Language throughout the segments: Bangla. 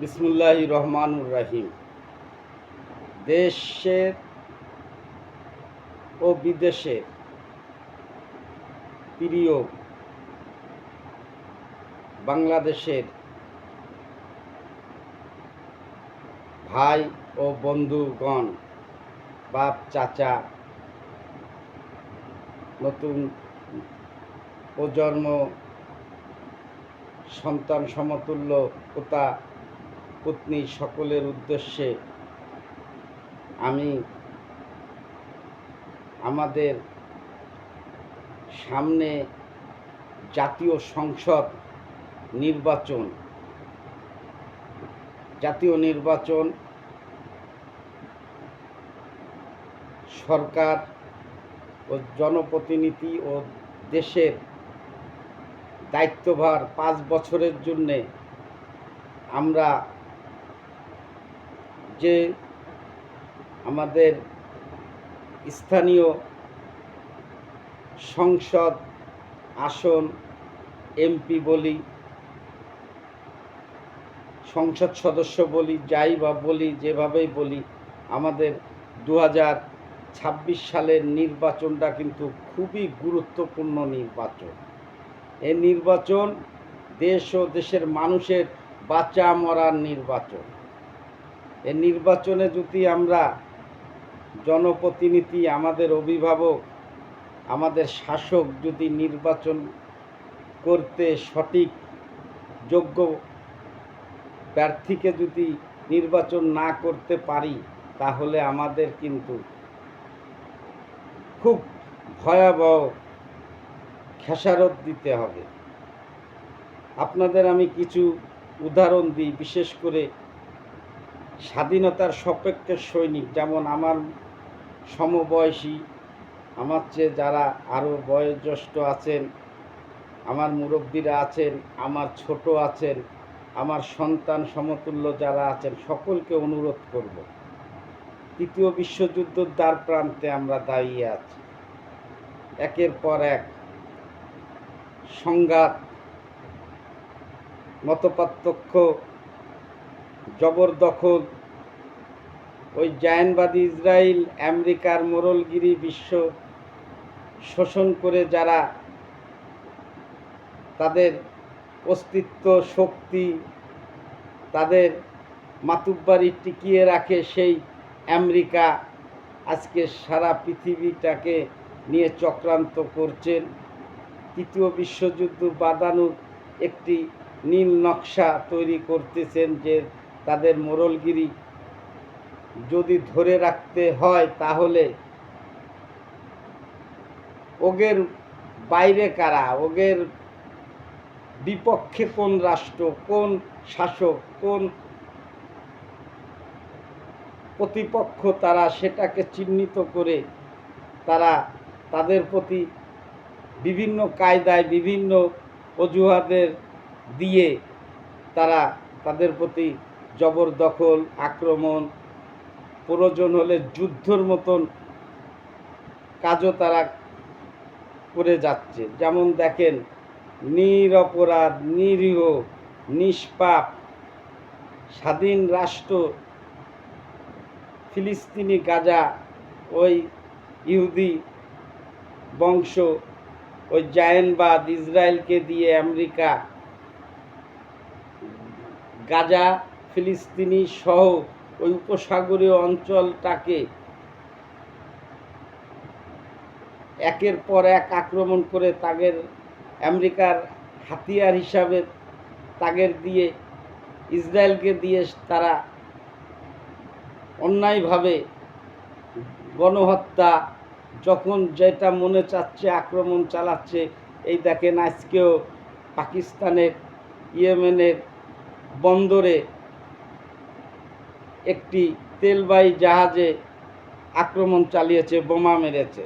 বিসমুল্লাহির রহমানুর রহিম। দেশের ও বিদেশের প্রিয় বাংলাদেশের ভাই ও বন্ধুগণ, বাপ চাচা, নতুন প্রজন্ম, সন্তান সমতুল্য পিতা পত্নী সকলের উদ্দেশ্যে আমি আমাদের সামনে জাতীয় সংসদ নির্বাচন সরকার ও জনপ্রতিনিধি ও দেশের দায়িত্বভার 5 বছরের জন্যে আমরা যে আমাদের স্থানীয় সংসদ আসন এমপি বলি, সংসদ সদস্য বলি, যাই বা বলি, যেভাবেই বলি, আমাদের 2026 সালের নির্বাচনটা কিন্তু খুবই গুরুত্বপূর্ণ নির্বাচন। এই নির্বাচন দেশ ও দেশের মানুষের বাঁচা মরার নির্বাচন। এই নির্বাচনে যদি আমরা জনপ্রতিনিধি, আমাদের অভিভাবক, আমাদের শাসক যদি নির্বাচন করতে সঠিক যোগ্য প্রার্থীকে যদি নির্বাচন না করতে পারি, তাহলে আমাদের কিন্তু খুব ভয়াবহ খেসারত দিতে হবে। আপনাদের আমি কিছু উদাহরণ দিই। বিশেষ করে স্বাধীনতার সপক্ষের সৈনিক, যেমন আমার সমবয়সী, আমার চেয়ে যারা আরও বয়োজ্যেষ্ঠ আছেন, আমার মুরব্বীরা আছেন, আমার ছোট আছেন, আমার সন্তান সমতুল্য যারা আছেন, সকলকে অনুরোধ করব, তৃতীয় বিশ্বযুদ্ধের দ্বার প্রান্তে আমরা দাঁড়িয়ে আছি। একের পর এক সংঘাত, মতপার্থক্য, জবরদখল, ওই জায়নবাদী ইসরায়েল, আমেরিকার মোড়লগিরি, বিশ্ব শোষণ করে যারা তাদের অস্তিত্ব, শক্তি, তাদের মাতুব্বারি টিকিয়ে রাখে, সেই আমেরিকা আজকে সারা পৃথিবীটাকে নিয়ে চক্রান্ত করছেন। তৃতীয় বিশ্বযুদ্ধ বাঁধানোর একটি নীল নকশা তৈরি করতেছেন, যে তাদের মোড়লগিরি যদি ধরে রাখতে হয়, তাহলে ওগের বাইরে কারা, ওগের বিপক্ষে কোন রাষ্ট্র, কোন শাসক, কোন প্রতিপক্ষ, তারা সেটাকে চিহ্নিত করে তারা তাদের প্রতি বিভিন্ন কায়দায়, বিভিন্ন অজুহাতের দিয়ে তারা তাদের প্রতি জবরদখল, আক্রমণ, প্রয়োজন হলে যুদ্ধর মতন কাজও তারা করে যাচ্ছে। যেমন দেখেন, নিরপরাধ, নিরীহ, নিষ্পাপ স্বাধীন রাষ্ট্র ফিলিস্তিনি গাজা, ওই ইহুদি বংশ, ওই জায়নবাদ ইসরায়েলকে দিয়ে আমেরিকা গাজা, ফিলিস্তিনি সহ ওই উপসাগরীয় অঞ্চলটাকে একের পর এক আক্রমণ করে তাদের আমেরিকার হাতিয়ার হিসাবে তাদের দিয়ে ইসরায়েলকে দিয়ে তারা অন্যায়ভাবে গণহত্যা, যখন যেটা মনে চাচ্ছে আক্রমণ চালাচ্ছে। এই দেখেন, আজকেও পাকিস্তানের ইয়েমেনের বন্দরে একটি তেলবাহী জাহাজে আক্রমণ চালিয়েছে, বোমা মেরেছে।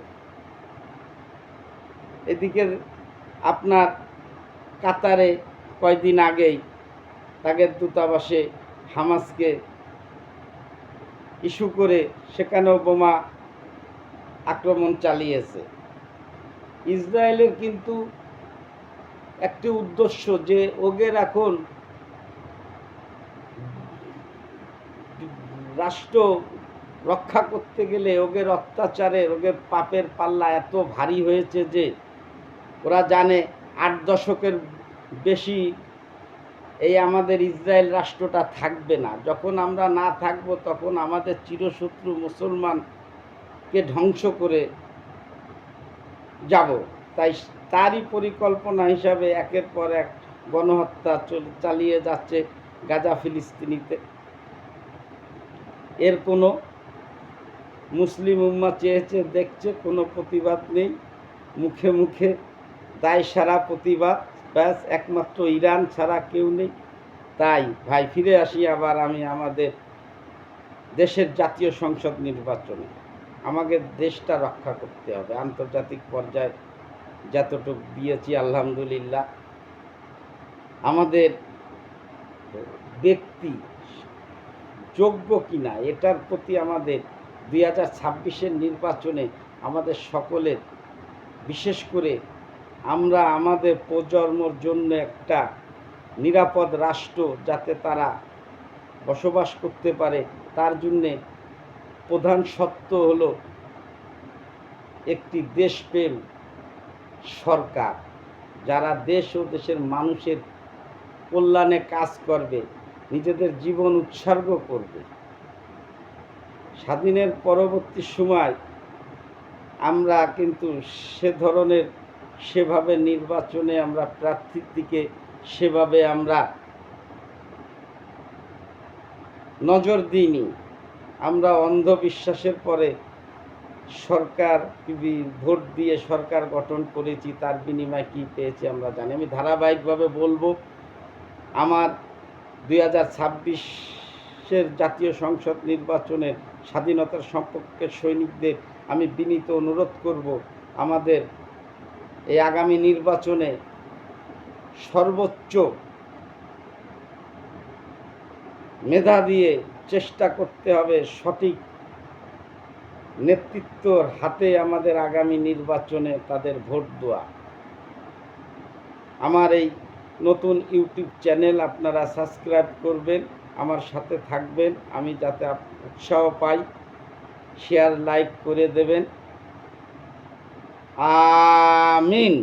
এদিকে আপনার কাতারে কয়েকদিন আগেই তাদের দূতাবাসে হামাসকে ইস্যু করে সেখানেও বোমা আক্রমণ চালিয়েছে। ইসরায়েলের কিন্তু একটি উদ্দেশ্য, যে ওদের এখন রাষ্ট্র রক্ষা করতে গেলে ওদের অত্যাচারের ওদের পাপের পাল্লা এত ভারী হয়েছে যে ওরা জানে 8 দশকের বেশি এই আমাদের ইসরায়েল রাষ্ট্রটা থাকবে না। যখন আমরা না থাকব তখন আমাদের চিরশত্রু মুসলমানকে ধ্বংস করে যাব। তাই তারই পরিকল্পনা হিসাবে একের পর এক গণহত্যা চালিয়ে যাচ্ছে গাজা ফিলিস্তিনিতে। এর কোনো মুসলিম উম্মাহ চেয়েছে দেখছে, কোনো প্রতিবাদ নেই, মুখে মুখে দায় সারা প্রতিবাদ, ব্যাস একমাত্র ইরান ছাড়া কেউ নেই। তাই ভাই ফিরে আসি আবার আমি আমাদের দেশের জাতীয় সংসদ নির্বাচনে। আমাকে দেশটা রক্ষা করতে হবে। আন্তর্জাতিক পর্যায়ে যতটুকু দিয়েছি আলহামদুলিল্লাহ। আমাদের ব্যক্তি যোগ্য কিনা এটার প্রতি আমাদের 2026-এর নির্বাচনে আমাদের সকলের, বিশেষ করে আমরা আমাদের প্রজন্মর জন্য একটা নিরাপদ রাষ্ট্র যাতে তারা বসবাস করতে পারে, তার জন্যে প্রধান সত্য হলো একটি দেশপ্রেম সরকার, যারা দেশ ও দেশের মানুষের কল্যাণে কাজ করবে, নিজেদের জীবন উৎসর্গ করবে। স্বাধীনের পরবর্তী সময় আমরা কিন্তু সে ধরনের সেভাবে নির্বাচনে আমরা প্রার্থীর দিকে সেভাবে আমরা নজর দিইনি। আমরা অন্ধবিশ্বাসের পরে সরকার ভোট দিয়ে সরকার গঠন করেছি, তার বিনিময়ে কী পেয়েছি আমরা জানি। আমি ধারাবাহিকভাবে বলবো, আমার 2026-এর জাতীয় সংসদ নির্বাচনের স্বাধীনতার সম্পর্কের সৈনিকদের আমি বিনীত অনুরোধ করব, আমাদের এই আগামী নির্বাচনে সর্বোচ্চ মেধা দিয়ে চেষ্টা করতে হবে সঠিক নেতৃত্বর হাতে আমাদের আগামী নির্বাচনে তাদের ভোট দেওয়া। আমার এই নতুন ইউটিউব চ্যানেল আপনারা সাবস্ক্রাইব করবেন, আমার সাথে থাকবেন, আমি যাতে উৎসাহ পাই, শেয়ার লাইক করে দেবেন। আমিন।